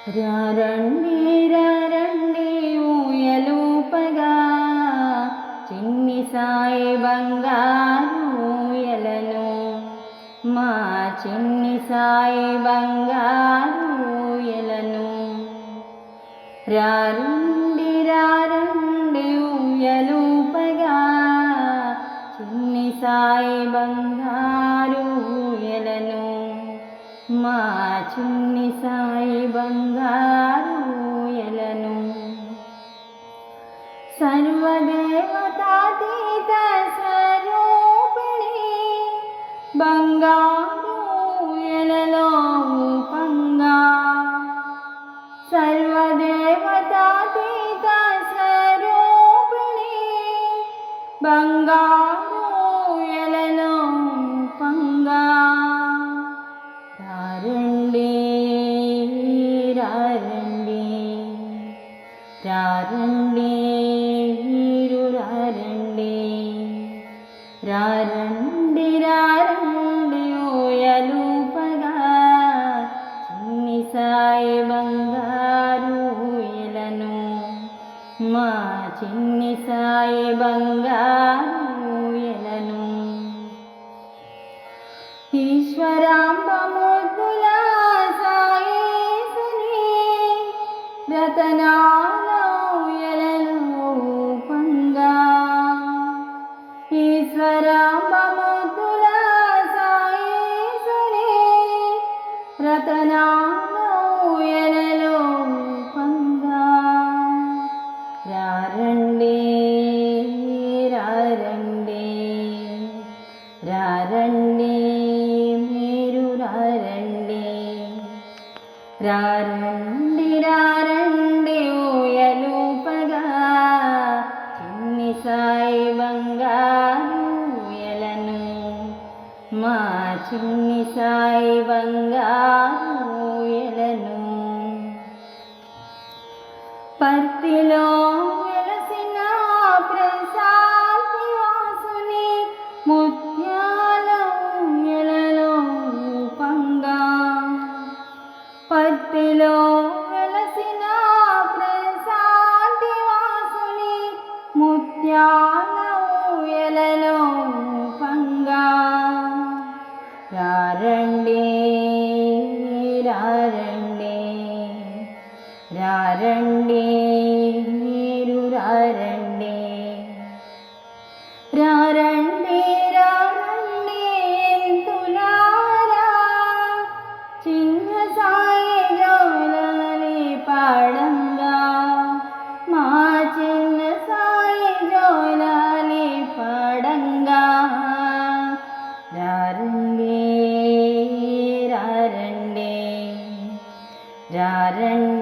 రారండి రారండి ఊయలూపగా చిన్ని సాయి బంగారు ఊయలను మా చిన్ని సాయి బంగారు ఊయలను రారండి రారండి ఊయలూపగా చిన్ని సాయి బంగారు ఊయలను మా చిన్ని సాయి బంగారు ఊయలను సర్వదేవతాతీత స్వరూపిణి బంగారు ఊయలలో ఊపంగా సర్వదేవతాతీత స్వరూపిణి బంగారు ఊయలలో ఊపంగా రారండి రారండి రారండి మీరు రారండి రారండి రారండి ఊయలూపగా చిన్ని సాయి బంగారు ఊయలను మా చిన్ని సాయి బంగారు ఊయలను ఈశ్వరాంబ ముద్దుల సాయేసుని రతనాల ఊయలలో ఊపంగా ఈశ్వరాంబ ముద్దుల సాయేసుని రతనాల ఊయలలో ఊపంగా రారండి రారండి రారండి రారండి రారండి ఊయలూపగా చిన్ని సాయి బంగారు ఊయలను మా చిన్ని సాయి బంగారు ఊయలను పర్తిలో వెలసిన ప్రశాంతి వాసుని ముత్యాల ఊయలలో ఊపంగా పర్తిలో వెలసిన ప్రశాంతి వాసుని ముత్యాల ఊయలలో ఊపంగా రారండి రారండి రారండి మీరు రారండి రారండి రారండి ఎంతులారా చిన్న సాయి జోలాలి పాడంగా మా చిన్న సాయి జోలాలి పాడంగా రారండి రారండి రారండి